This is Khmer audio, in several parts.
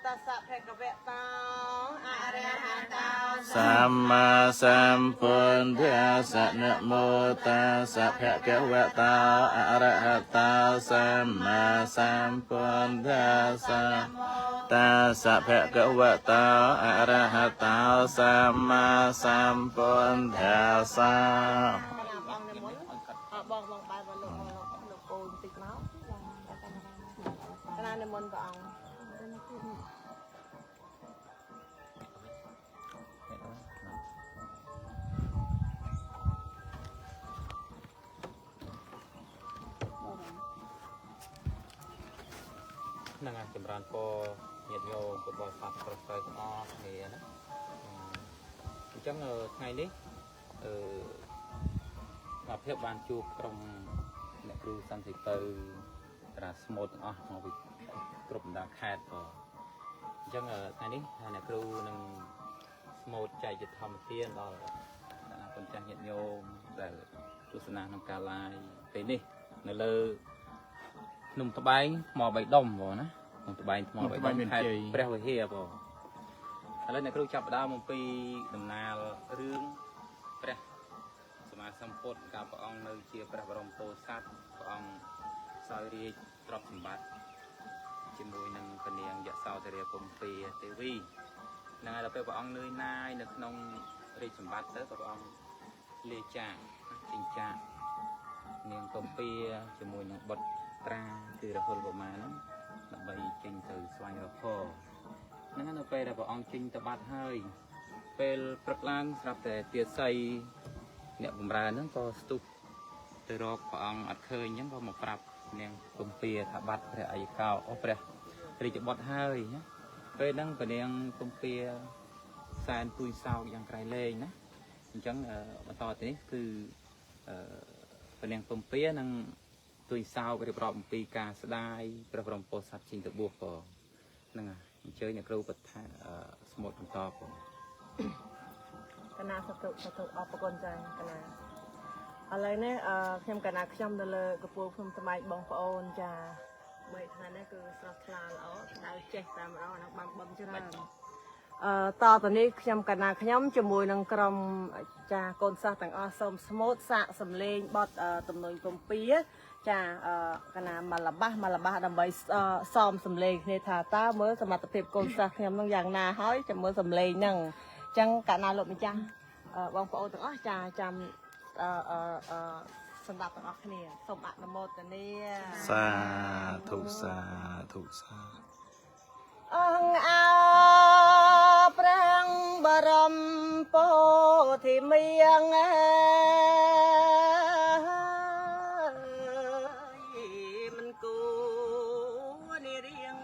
ตัสสะภะคะวะโตอะระหะโตสัมมาสัมพุทธัสสะนะโมตัสสะภะคะวะโตอะระหะโตสัมมาสัมพุทธัสสะตัสสะภะคะวะโตอะระหะโตสัมมาสัมพุทธัสสะបងបាយបងលោកអូនតិចមកកណានិមន្តព្រះអង្គនឹងចម្រើនពរញាតិញោមពុទ្ធបរិស័ទប្រសើរទាំងអស់គ្នាណាអញ្ចឹងថ្ងៃនេះមកភាពបានជួបក្រុមអ្នកគ្រូសន្តិទៅតារាស្មូតទាំងអស់មកពីគ្រប់បណ្ដាខេត្តក៏អញ្ចឹងថ្ងៃនេះអ្នកគ្រូនឹងស្មូតចែកជាធម្មទានដល់កូនចាស់ញាតិញោមដែលទស្សនាក្នុងការ live ពេលនេះនៅលើភ្នំត្បែងថ្ម3ដុំបងណាភ្នំត្បែងថ្ម3ដុំខេត្តព្រះវិហារបងឥឡូវអ្នកគ្រូចាប់ផ្ដើមអំពីដំណើររឿងព្រះសម្មាសម្ពុទ្ធកាលព្រះអង្គនៅជាព្រះបរមពោធិសត្វព្រះអង្គសោយរាជទ្រព្យសម្បត្តិជាមួយនឹងពនាងយសោធរាគម្ពីទេវីនឹងហើយដល់ពេលព្រះអង្គនឿយណាយនៅក្នុងរាជសម្បត្តិទៅព្រះអង្គលាចាកចិញ្ចាកនាងគម្ពីជាមួយនឹងបុត្រត្រាគឺរហុលកុមារហ្នឹងដើម្បីចេញទៅស្វែងរកធម៌ហ្នឹងនៅពេលដែលព្រះអង្គចេញទៅបាត់ហើយពេលព្រឹកឡើងស្រាប់តែទាស័យអ្នកបម្រើហ្នឹងក៏ស្ទុះទៅរកព្រះអង្គអត់ឃើញអញ្ចឹងក៏មកប្រាប់នាងគម្ពីថាបាត់ព្រះអាយកោព្រះរាជបុត្រហើយណាពេលហ្នឹងព្រះនាងគម្ពីសែនទួយសោកយ៉ាងក្រៃលែងណាអញ្ចឹងបន្តទៅនេះគឺព្រះនាងគម្ពីនឹងទួយសោករៀបរាប់អំពីការស្ដាយព្រះបរមពោធិសត្វចេញទៅបួសក៏ហ្នឹងហើយអញ្ជើញអ្នកគ្រូបថាស្មូតបន្តផងកណាសតុអរគុណចា៎កណាឥឡូវនេះខ្ញុំកណាខ្ញុំនៅលើកពូលភ្នំត្បែងបងប្អូនចាបីថ្ងៃនេះគឺស្រស់ថ្លាល្អដៅចេះតែម្ដងអានោះបានបំច្រើនតទៅនេះខ្ញុំកណាខ្ញុំជាមួយនឹងក្រុមចាកូនសិស្សទាំងអស់សូមស្មូតសាកសម្លេងបទទំនុយគម្ពីរចាកណាមកលបាសដើម្បីសមសម្លេងគ្នាថាតើមើលសមត្ថភាពកូនសិស្សខ្ញុំនឹងយ៉ាងណាហើយចាំមើលសម្លេងហ្នឹងអញ្ចឹងកណាលោកម្ចាស់បងប្អូនទាំងអស់ចាចាំសម្រាប់ទាំងអស់គ្នាសូមអនុមោទនាសាធុសាអង្គអោព្រះបរមពោធិមាងមិនគួរនេះរៀង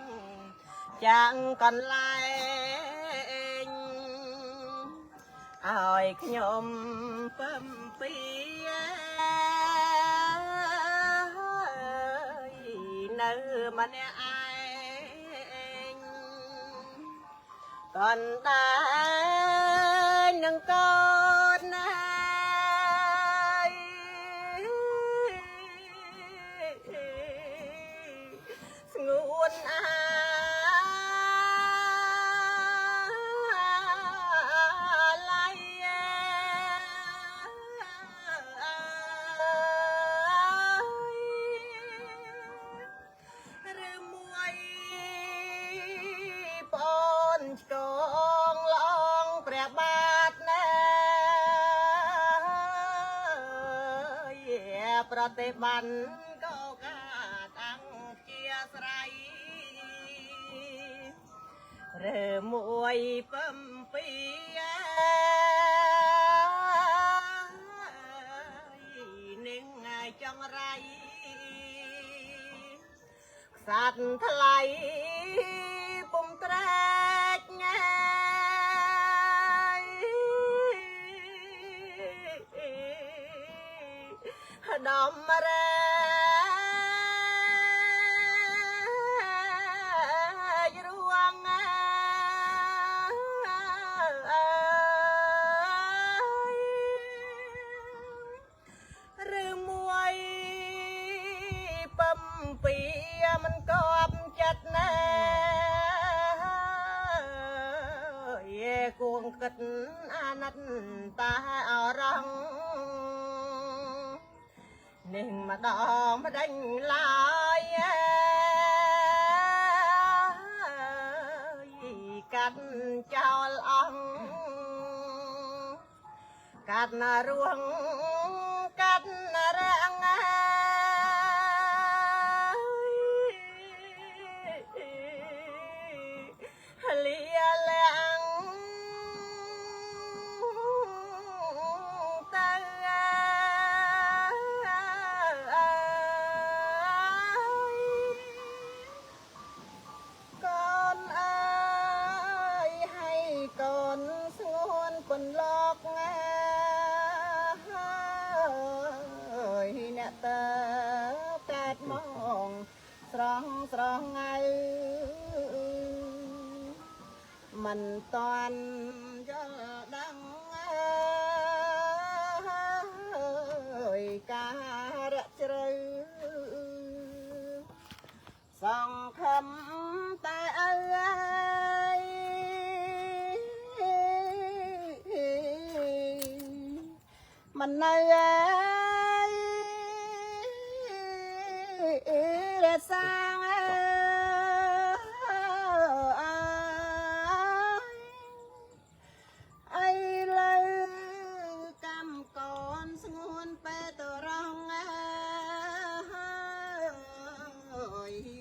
ចាំងកន្លែងឲ្យខ្ញុំពំពីនៅម្នាក់ឯងកណ្ដាលនឹងកូនណាស្ងួនប្រតិបត្តិក៏កាតាំងជាស្រ័យរើមួយពំពីនឹងចង្រៃខ្សាត់ថ្លៃពុំត្រែកដំរែរួងឬមួយពំពីមិនគប់ចិត្តណា ណិតតាអរងនឹងម្ដងម្ដេចឡើយកាត់ចោលអស់កាត់ណារួងកាត់ណារាំងលីលាំងតាកូនអើយហើយកូនស្ងួនពន្លកអ្នកតើកាត់មកស្រងថ្ងៃមិនតាន់យល់ដឹងការៈជ្រៅសង្ឃឹមតែអើយមិននៅរសាងអីលើកម្មកូនស្ងួនពេតរង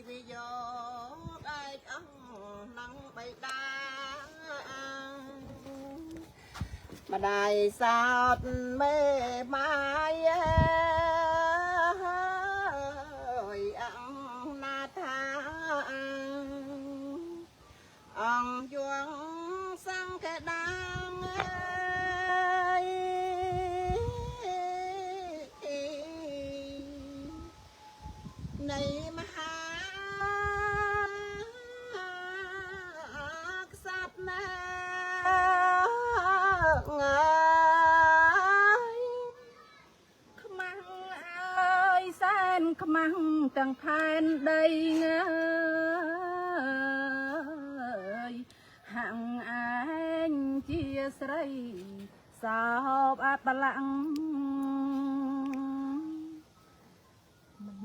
វិយោឯកអង្គនឹងបៃតាម្ដាយសោតមេម៉ាយអង្គយងសង្កដាងនៃមហាក្សត្រណាខ្មាំងអើយសែនខ្មាំងទាំងផែនដីហាំងឯងជាស្រីសោបអបលំ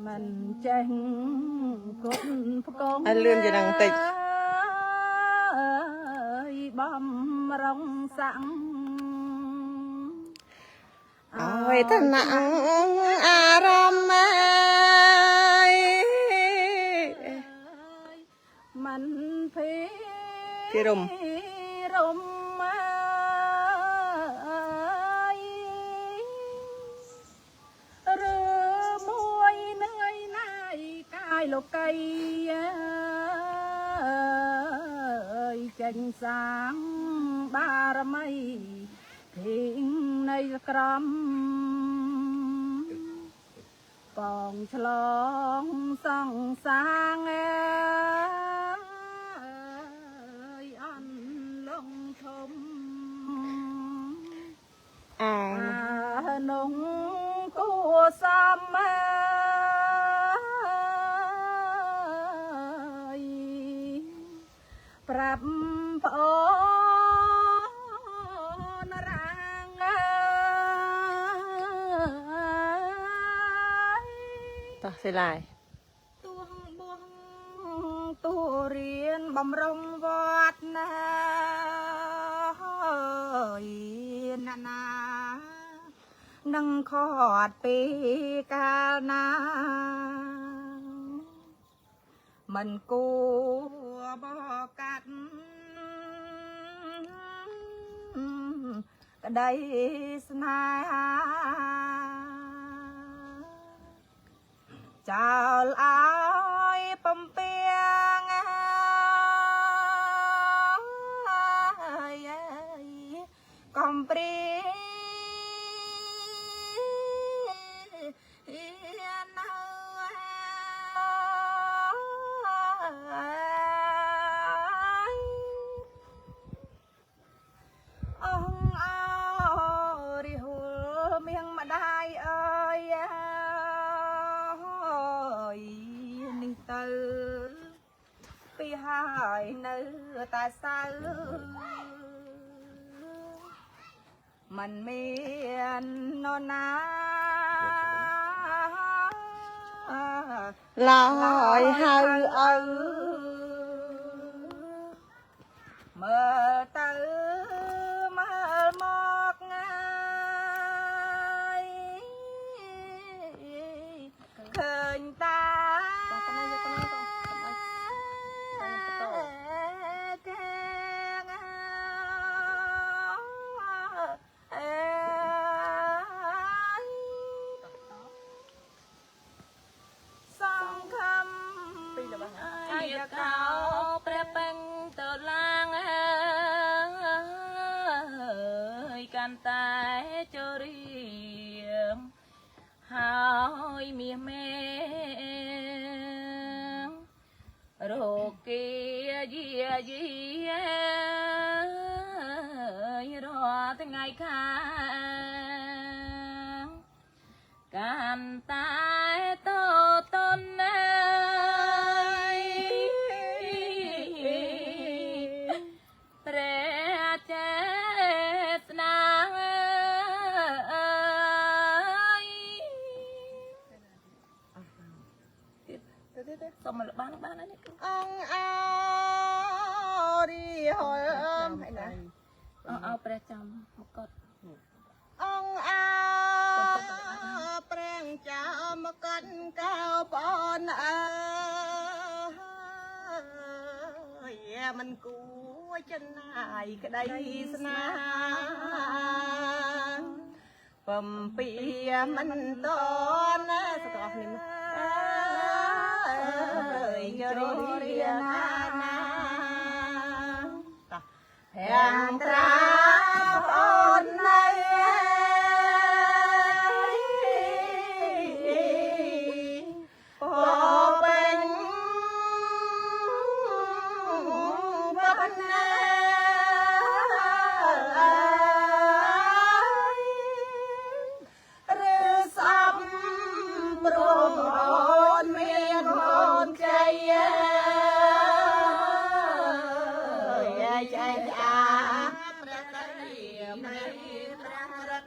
មិនចេះគុណផ្គងឲ្យលឿនជាងតិចបំរងសាំងវេទនាអារម្មណ៍មិនភ័យពីរំឬមួយនឹងឯណាយកាយលោកីចេញសាងបារមីធីងនៃក្រមបងឆ្លងសង្សារនងគួសមប្រាប់ប្អូនរាងតោះសិលាយទួងបួងទូរៀនបំរុងវត្តណាណានឹងខត់ពីកាលណាមិនគួរបកាត់ក្តីស្នេហាចោលឲ្យបំពេងកំព្រីពីហើយនៅតែសៅ มันมีนอนนา ลอยหาเออ เมื่อตื่นมาหมอกไงเคยตาแกงสองคำไอ้เขาประเป็งตัวล่างกันตายจรีมหายเมียแม่โรคเกียเยียเยียรอตั้งไงค่ะการตายโตต้นสมรบ้านนั่นนี่ องเอาดีหอยให้นะ เอาประจำมากด องเอาแปลงจามกันก้าวปอนมันกูจะนายก็ได้สนาปั๊มเปียมันตอนสตอฟนี่ยโรเรียนาแพงตราปอนในพอเป็นบันนาหรือซ้ำรวมอ่อนเมียนอ่อนใจใจจ้าประกาศไม่ประรัต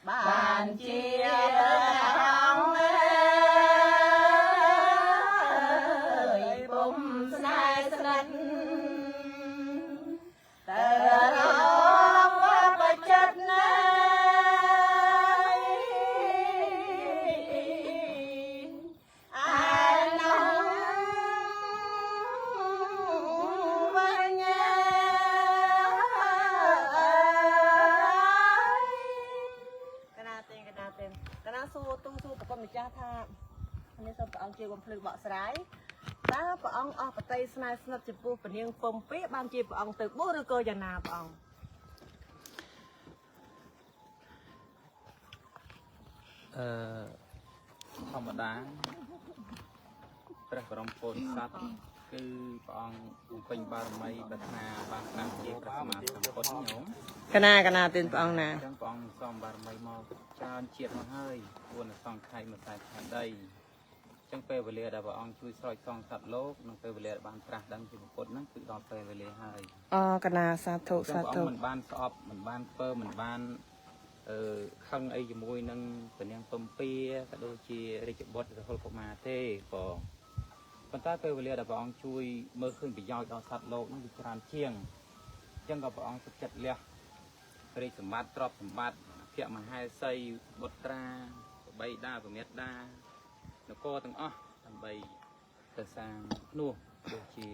บ้านเจียรังปุ่มสนายสนันแต่เราว่าประจัดนายน้องวันยากนาเต็มกนาสู้ตู้สู้กับคนมิจ้าท่าอันนี้สมประองเจียบพลือเบาะสลายตาประองออกปะไตสนายสนับจิปูปะเนียงปมเป๊ะบางจีประองตึกบูหรือโกยานาประอง ธรรมดาព្រះបរមពុទ្ធសាសគឺព្រះអង្គពេញបារមីប្រាថ្នាបានស្នាមជាព្រះសម្មាសម្ពុទ្ធញោមក นาเต็มประองนา អញ្ចឹងព្រះអង្គសំបារមីមកច្រើនជាតិមកហើយពួនសង្ខ័យមកតែខែដីអញ្ចឹងពេលវេលាដែលព្រះអង្គជួយស្រោចសងសត្វលោកនិងពេលវេលាដែលបានត្រាស់ដឹងពីពុទ្ធហ្នឹងគឺដល់ពេលវេលាហើយ อ๋อกนาสาธุ អញ្ចឹ สาง ព្រះ ธุ អង្គមិនបានស្អប់មិនបានធ្វើមិនបានខឹងអីជាមួយនឹងពនាងពំពាក៏ដូចជារាជបុត្ររហូតកុមារទេបងប៉ុន្តែពេលវេលាដែលព្រះអង្គជួយមើលឃើញប្រយោជន៍ដល់សត្វលោកហ្នឹងវាច្រើនជាងអញ្ចឹងក៏ព្រះអង្គទឹកចិត្តលះរាជសម្បត្តិទ្រព្យសម្បត្តិភៈមហេសីបុត្រាបបីតាប្រមេតានគរទាំងអស់ដើម្បីទៅសាងនោះដូចជា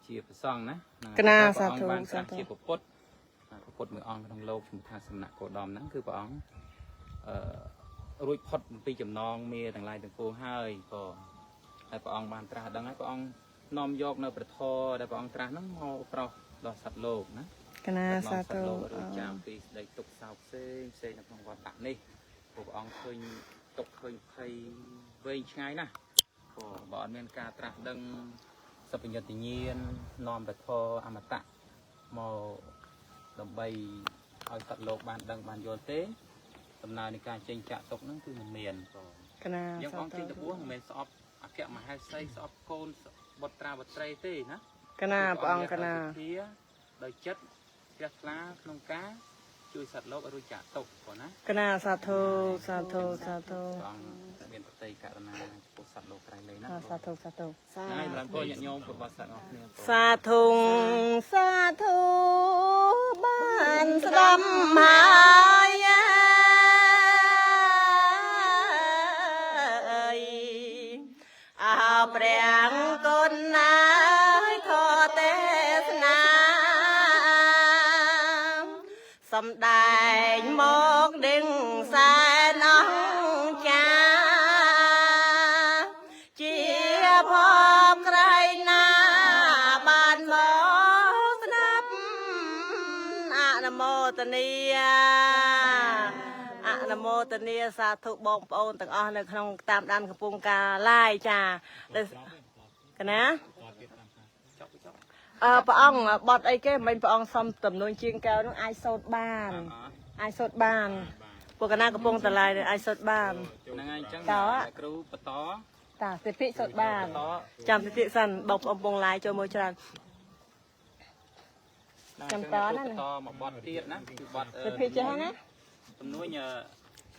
ជាប្រសងណា កណាសាធុ បាន សា សា ធុ ជាពុទ្ធមួយអង្គក្នុងលោកឈ្មោះថាសំណាក់គោដំហ្នឹងគឺព្រះអង្គរួចផុតពីចំណងមេទាំងឡាយទាំងពួងហើយក៏ហើយព្រះអង្គបានត្រាស់ដឹងហើយព្រះអង្គនាំយកនៅប្រធរដែលព្រះអង្គត្រាស់ហ្នឹងមកប្រោសដល់សត្វលោកណា កណាសាធុ រួចចាំពីស្ដីទុកសោកផ្សេងនៅក្នុងវត្តនេះព្រោះព្រះអង្គឃើញទុកឃើញភ័យវែងឆ្ងាយណាស់ព្រោះបើអត់មានការត្រាស់ដឹងសពញ្ញត្តិញាណនាំប្រធរអមតៈមកដើម្បីឲ្យសត្វលោកបានដឹងបានយល់ទេដំណើរនៃការចេញចាក់ទុកហ្នឹងគឺមិនមានក ណា យើង សា អង្គ ធុ ចេញទៅបួសមិនមែនស្អប់អគ្គមហេសីស្អប់កូនបុត្រាបុត្រីទេណា ក កណាព្រះអង្គកណា ដោយចិត្តជ្រះថ្លាក្នុងការជួយសត្វលោកឲ្យរួចចាកទុក្ខប៉ុណ្ណា កណាសាធុសាធុសាធុ ព្រះអង្គមានប្រតិករណាចំពោះសត្វលោកក្រៃលែងណា សាធុសាធុ ហើយម្ល៉េះពលញាតិញោមពុទ្ធបរិស័ទអស់គ្នា សាធុសាធុបានស្ដាប់ហើយអើព្រះគុណណាយធរទេសនាសំដែងមកដឹងសែនអង្គចាជាផងក្រៃណាបានមកស្ដាប់អនុមោទនាអនុមោទនាសាធុបងប្អូនទាំងអស់នៅក្នុងតាមដានកំពង់ការឡាយចាកណាព្រះអង្គបត់អីគេមិនព្រះអង្គសុំតំនួនជាងកែវនោះអាចសូត្របានអាចសូត្របានពួកកណាកំពុងតឡាយអាចសូត្របាន ហ្នឹងហើយអញ្ចឹង តើ គ្រូបន្ត តាសិភិសូត្របានចាំតិចសិនបងប្អូនពងឡាយចូលមើលច្រើន ចាំតណា បន្តមកបត់ទៀតណាគឺបត់ សិភិចេះណា ចំនួន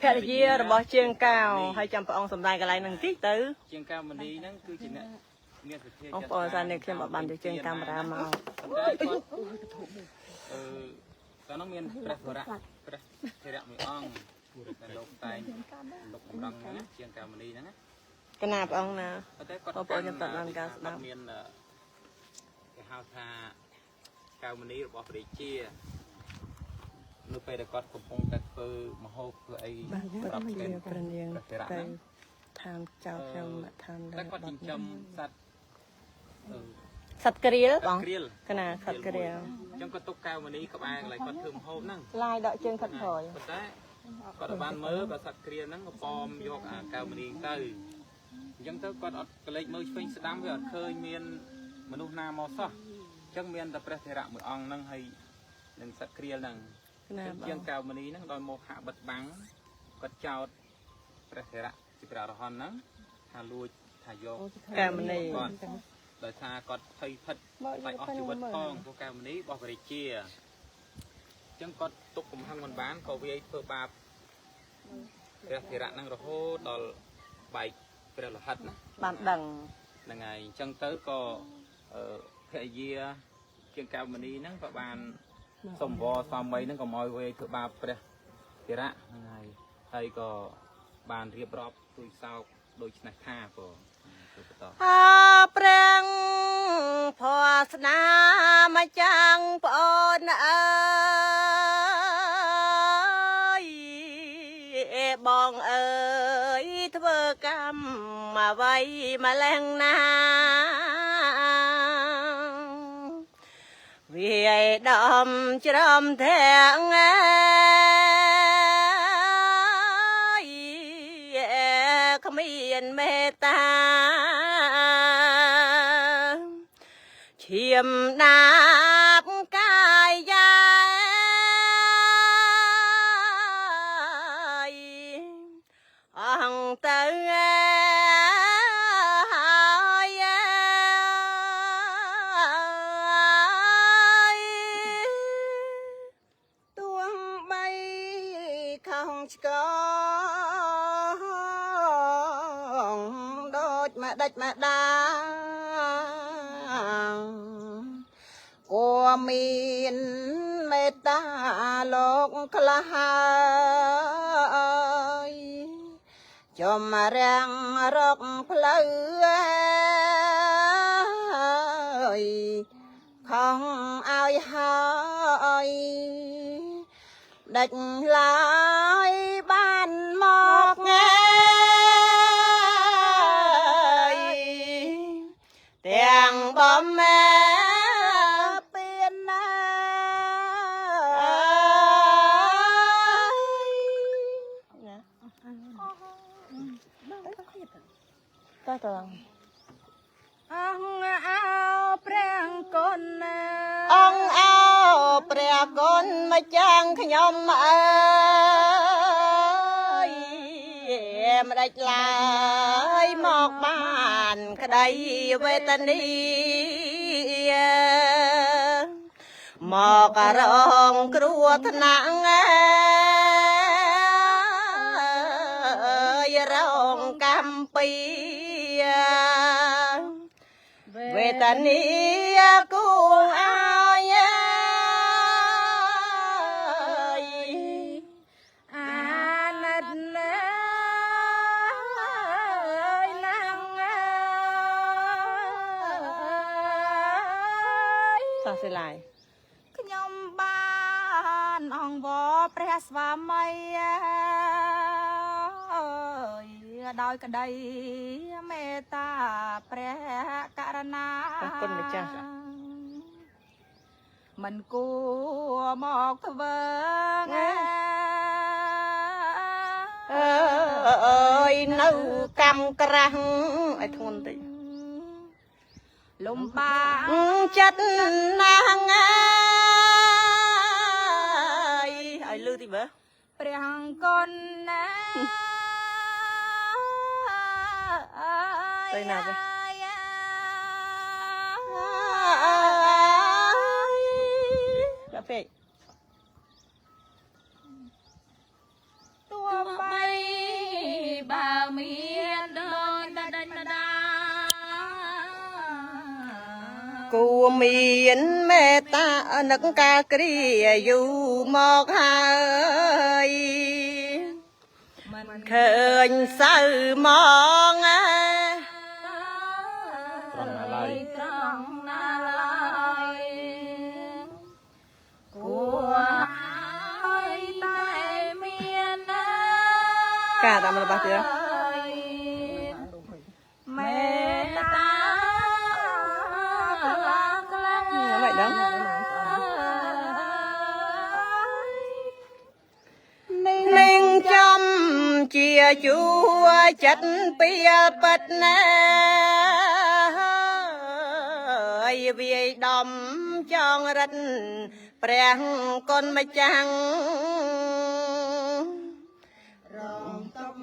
ភរិយារបស់ជាងកៅហើយចាំព្រះអង្គសម្ដែងកន្លែងហ្នឹងតិចទៅ ជាងកាមនីហ្នឹងគឺជាអ្នកមានសទ្ធា បងប្អូនសានេះខ្ញុំអត់បានទៅជាងកាមេរ៉ាមក តែគាត់តើនោះមានព្រះធរៈព្រះធរៈមួយអង្គតែលោកតែងលោកកំរងហ្នឹងជាងកាមនីហ្នឹងណា កណាព្រះអង្គណា តែគាត់ បងប្អូនខ្ញុំតបានការស្ដាប់ មានគេហៅថាកាមនីរបស់ព្រះរាជានៅពេលដែលគាត់កំពុងតែធ្វើមហោបធ្វើអី បាទប្រពៃប្រនាង ព្រះធរៈ ទៅ ហ្នឹង ឋានចៅខ្ញុំឋាន តែគាត់ចិញ្ចឹមសត្វ សត្វក្រៀលបង ក្រៀល កណាសត្វក្រៀល អញ្ចឹងគាត់ទុកកៅមនីក្បែរកន្លែងគាត់ធ្វើមហោបហ្នឹង ឡាយដកជើងខិតក្រោយ ប៉ុន្តែគាត់បានមើលបើសត្វក្រៀលហ្នឹងក៏ប៉មយកអាកៅមនីទៅអញ្ចឹងទៅគាត់អត់កលេចមើលឆ្វេងស្ដាំវាអត់ឃើញមានមនុស្សណាមកសោះអញ្ចឹងមានតែព្រះធរៈមួយអង្គហ្នឹងហើយនឹងសត្វក្រៀលហ្នឹង កណាបង ជាងកៅមនីហ្នឹងដោយមកហាក់បិទបាំងគាត់ចោតព្រះធរៈជាព្រះអរហន្តហ្នឹងថាលួចថាយក កែមនី គាត់ដោយសារគាត់ភ័យភិតបាច់អស់ជីវិតផងព្រោះកៅមនីរបស់ព្រះរាជាអញ្ចឹងគាត់ទុកកំហឹងមិនបានក៏វាយធ្វើបាបព្រះធរៈហ្នឹងរហូតដល់បែកព្រះលហិតណា បានដឹង ហ្នឹងហើយអញ្ចឹងទៅក៏ភរិយាជាងកៅមនីហ្នឹងក៏បានសំវរស្វាមីហ្នឹងក៏មកវាយធ្វើបាបព្រះធរៈហ្នឹងហើយក៏បានរៀបរាប់ទួយសោកដូចនេះថាក៏ទៅបន្ត អើព្រះភ័ស្នាមកចាំងប្អូនអើយបងអើយធ្វើកម្មអ្វីម្លេះណាវាយដំច្រំធាំងគ្មានមេត្តាឈាមដាបកាយយ៉ាយអងទៅហើយទួងបីខំឆ្កងដូចមកដាច់មកដាគួរមានមេត្តាលោកខ្លះហើយចំរាំងរកផ្លូវខំឲ្យហើយដាច់ឡើយបានមកទាំងបំមែពៀនណាតើតើអងអោព្រះគុណអងអោព្រះគុណមកចាំងខ្ញុំអើយមិនដាច់ឡើយមកបានក្តីវេទនី មកករងគ្រោះថ្នាក់រងកម្ពីវេទនីគូឲ្យអាណិតណាសោះសិលាយខ្ញុំបានអង្វរព្រះស្វាមីដោយក្តីមេត្តាព្រះករុណាអរគុណម្ចាស់មិនគួរមកធ្វើអើយនៅកម្មក្រាស់ឲ្យធ្ងន់តិចលំបាកចិត្តណាស់ឲ្យលឺតិចមើលព្រះអង្គគុណណាទៅណាទៅដល់ពេកទោះបីបើមានដូចដេញដាគួមានមេត្តានឹកការគ្រាយូរមកហើយមិនឃើញសៅមកត្រង់ណាឡើយ ត្រង់ណាឡើយគួរឲ្យតែមានណាការតាមរបស់ទៀតមេត្តាខ្លាំងមិនដឹងនឹងចំជាជួចិត្តពីពិតណាវាយដំចងរិទ្ធព្រះគុណម្ចាស់រងទុំ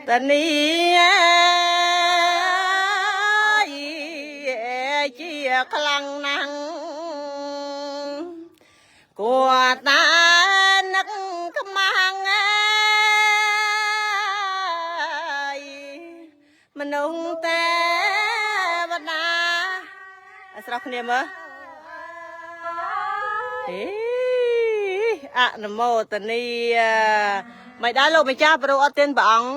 តនីជាខ្លាំងណាស់គួរតានឹកខ្មាំងមនុស្សទេវតាស្រស់គ្នាមើលអនុមោទនីមិនដែរលោកម្ចាស់ប្រូអត់ទានព្រះអង្គ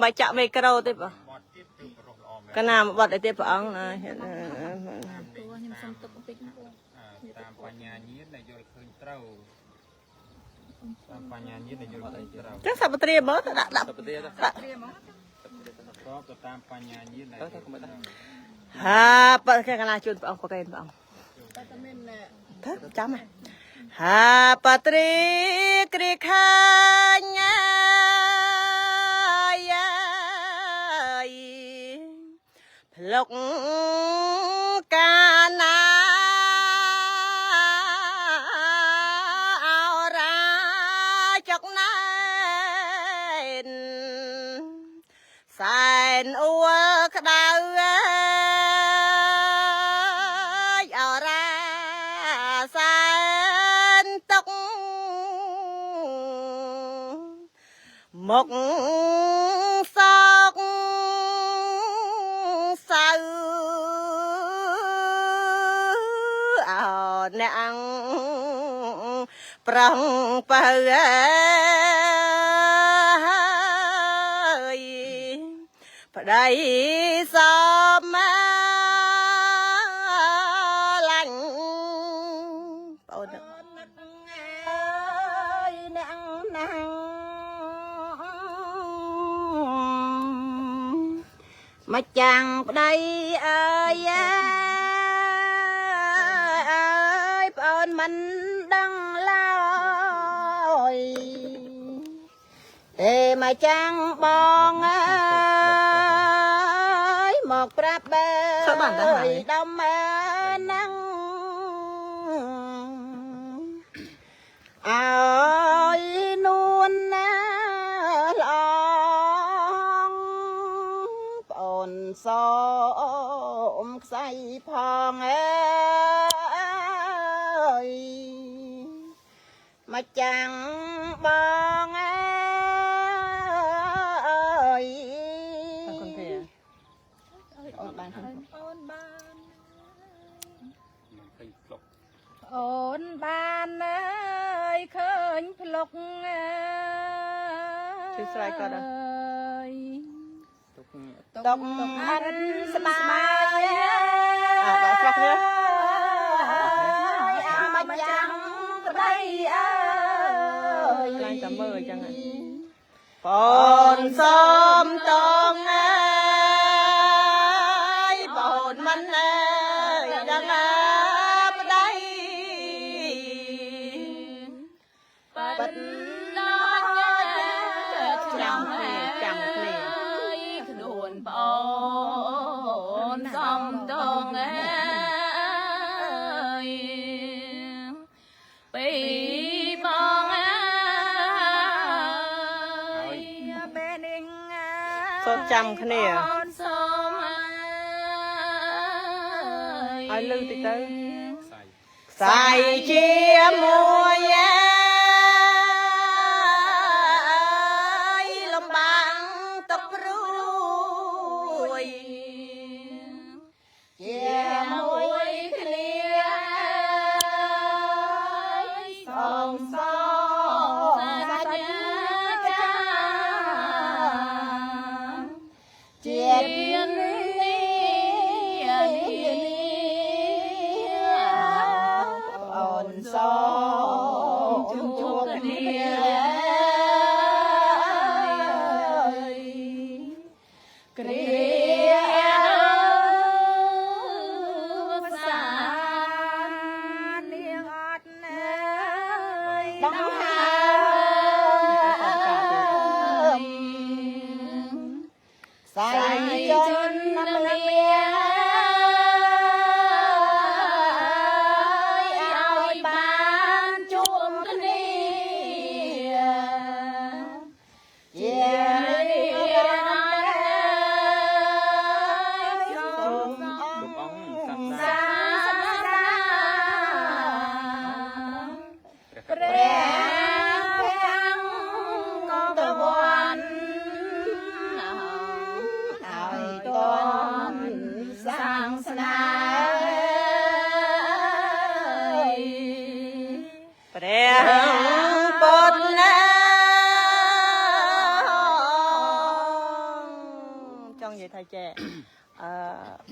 មិនចាក់មីក្រូទេបងកណាមកបាត់អីទេព្រះអង្គណាខ្ញុំសុំទុកបន្តិចណាតាមបញ្ញាញាណដែលយល់ឃើញត្រូវតាមបញ្ញាញាណដែលយល់ឃើញត្រូវចឹងសពត្រាមើលដាក់សពត្រាមកក៏តាមបញ្ញាញាណដែលហាបើកណាជូនព្រះអង្គប្រកែកព្រះអង្គទៅចាំហាបត្រីគ្រីខាញ៉ាភ្លុកកាណាអរ៉ាចុកណែនសែនអួក្តៅមុខសោកសៅអោអ្នកប្រងបើប្តីសមលាញ់បងអ្នកណាមកចាំងប្តីអើយប្អូនមិនដឹងឡើយទេមកចាំងបងអើយមកប្រាប់បើដំណាងអើយនួនណាល្អងប្អូន នសូមខ្សែផងអើយមកចាំងបងអើយអរគុណទេអូនបាន អូនបាន ឃើញផ្លុក អូនបានអើយឃើញផ្លុកអើយ ជួយស្រ័យគាត់អើ ទុក តុកអានស្បាយបាទស្រុកនេះអាមកចាំងប្តីអើយឡើងតែមើលអញ្ចឹងបងសូមតងអើយបងមិនអើយដឹងអើប្តីប៉ិនដល់ចាំគ្នាខ្លួនប្អូនសំដងអើយពីបងអើយពេលនេះអើយ សូមចាំគ្នា អូនសូមអើយ ឲ្យលឺតិចទៅ ខ្សែ ខ្សែជាមួយលំបាំងទុកព្រួយជាមួយគ្នាសូមសច្ចាជាតិនេះអូនសូមជួបគ្នាគ្រាសានាងអត់ណាយដង្ហើមសៃជនម្នាក់ឲ្យបានជួបគ្នាជារៀងរាល់សូមលោកអង្គសាអង្គប់សា សាស្តា ព្រះ ព្រះទាំងកវ័នឲ្យតនសាងស្នាព្រះពុទ្ធណាចង់និយាយថាចេះ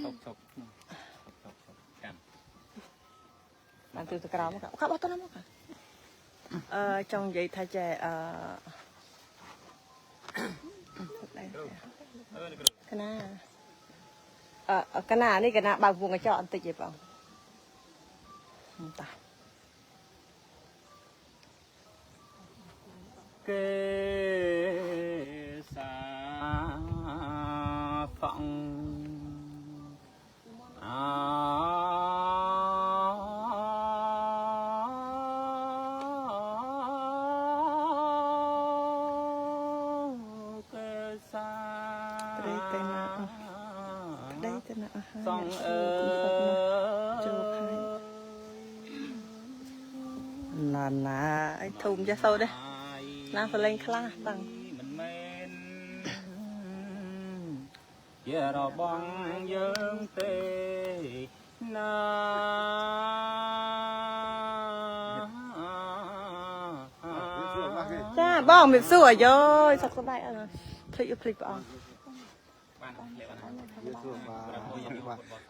ទុកកាន់ បានទូទៅក្រោមកាប់អត់ទៅណាមកចង់និយាយថាចេះកណាកណានេះកណាបើកវងកញ្ចក់បន្តិចទេបងតាគេសាហ្វងសងចូលខែណាអីធុំចេះសូដែរណាសលេងខ្លះតាំង មិនមែនជារបស់យើងទេណា ចាបងមានសួរអាយ៉យសុខសប្បាយអត់ភ្លេចព្រះអង្គ បានលេបបាន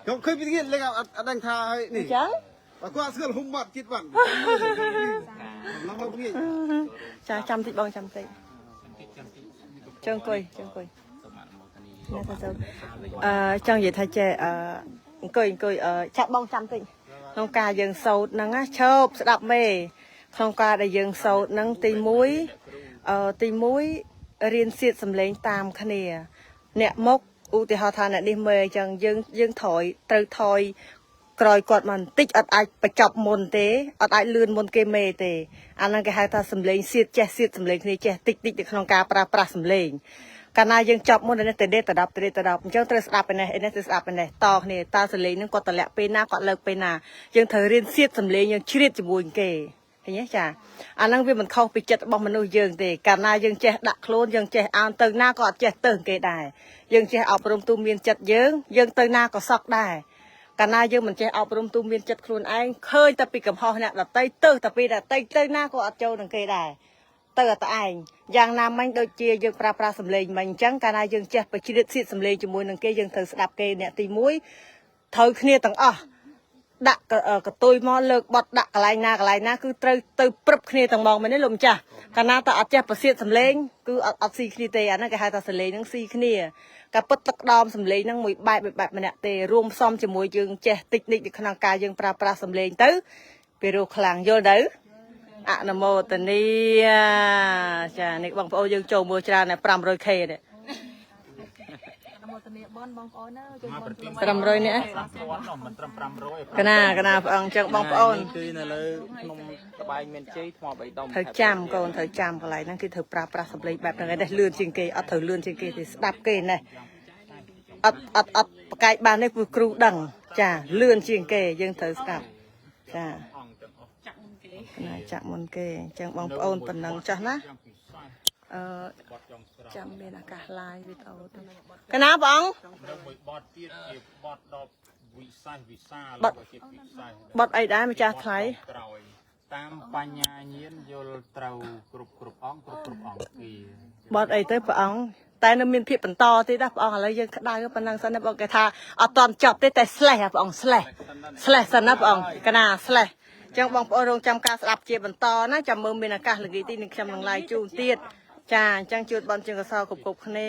ខ្ញុំឃើញពីទៀតលេងអត់ដឹងថាហើយ អ នេះ ញ្ចឹង បើគាត់ស្គាល់ហុំបាត់ចិត្តបាត់ឡងមកនេះ ចាចាំតិចបងចាំតិចជើងអង្គុយណាទៅចង់និយាយថាចេះអង្គុយចាក់បងចាំតិចក្នុងការយើងសោតហ្នឹងណាឈប់ស្ដាប់មេក្នុងការដែលយើងសោតហ្នឹងទី1រៀនសៀតសំឡេងតាមគ្នាអ្នកមកឧទាហរណ៍ថាអ្នកនេះមេអញ្ចឹងយើងត្រូវថយក្រោយគាត់មកបន្តិចអត់អាចបញ្ចប់មុនទេអត់អាចលឿនមុនគេមេទេអាហ្នឹងគេហៅថាសំឡេងសៀតចេះសៀតសំឡេងគ្នាចេះតិចនៅក្នុងការប្រើប្រាស់សំឡេង កាលណាយើងចប់មុននេះទៅដេតទៅ10អញ្ចឹងត្រូវស្ដាប់ไปនេះនេះត្រូវស្ដាប់ไปនេះតគ្នាតសលេងនឹងគាត់តម្លាក់ពេលណាគាត់លើកពេលណាយើងត្រូវរៀនសៀតសំលេងយើងជ្រៀតជាមួយគេឃើញទេចាអាហ្នឹងវាមិនខុសពីចិត្តរបស់មនុស្សយើងទេកាលណាយើងចេះដាក់ខ្លួនយើងចេះអានទៅណាក៏អត់ចេះទៅគេដែរយើងចេះអប់រំទូមានចិត្តយើងទៅណាក៏សក់ដែរកាលណាយើងមិនចេះអប់រំទូមានចិត្តខ្លួនឯងឃើញតែពីកំហុសអ្នកដតីតែពីដតីទៅណាក៏អត់ចូលនឹងគេដែរទៅតែឯងយ៉ាងណាមិញដូចជាយើងប្រើប្រាស់សម្លេងមិញអញ្ចឹងកាលណាយើងចេះបជ្រៀតសៀតសម្លេងជាមួយនឹងគេយើងត្រូវស្ដាប់គេអ្នកទី1ត្រូវគ្នាទាំងអស់ដាក់កតុយមកលើកបត់ដាក់កន្លែងណាគឺត្រូវទៅព្រឹបគ្នាទាំងមកមែនទេលោកម្ចាស់កាលណាតើអត់ចេះបជ្រៀតសម្លេងគឺអត់ស៊ីគ្នាទេអាហ្នឹងគេហៅថាសម្លេងហ្នឹងស៊ីគ្នាការពិតទឹកដមសម្លេងហ្នឹងមួយបែបម្នាក់ទេរួមផ្សំជាមួយយើងចេះតិចនិចនៅក្នុងការយើងប្រើប្រាស់សម្លេងទៅពីរោខ្លាំងយល់ទៅអនុមោទនីចានេះបងប្អូនយើងចូលមើលច្រើនតែ 500k នេះអនុមោទនីបងប្អូនណាជួយមើល500នេះមិនត្រឹម500 កណាព្រះអង្គចឹងបងប្អូន គឺនៅលើក្នុងក្បែរមានជ័យថ្ម3ដុំ ត្រូវចាំកូនត្រូវចាំកន្លែងហ្នឹងគឺត្រូវប្រើប្រាស់សម្លេងបែបហ្នឹងឯងលឿនជាងគេអត់ត្រូវលឿនជាងគេទេស្ដាប់គេណេះអត់ប្រកែកបានទេព្រោះគ្រូដឹងចាលឿនជាងគេយើងត្រូវស្ដាប់ចាចាក់មុនគេអញ្ចឹងបងប្អូនប៉ុណ្ណឹងចាស់ណាចាំមានឱកាស live វីដេអូទៅកណាព្រះអង្គមួយបត់ទៀតជាបត់ដល់វិសាលបត់អីដែរម្ចាស់ថ្លៃតាមបញ្ញាញាណយល់ត្រូវគ្រប់អង្គគ្រប់អង្គគេ បត់អីទៅព្រះអង្គតែនៅមានភាពបន្តទៀតណាព្រះអង្គឥឡូវយើងក្តៅប៉ុណ្ណឹងសិនណាបងគេថាអត់តន់ចប់ទេតែ slash ព្រះអង្គ slash សិនណាព្រះអង្គកណា slash ចឹងបងប្អូនរងចាំការស្ដាប់ជាបន្តណាចាំមើលមានឱកាសល្ងាចទីនឹងខ្ញុំនឹងឡាយជូនទៀតចាអញ្ចឹងជួបបងជាងកសលគ្រប់គ្នា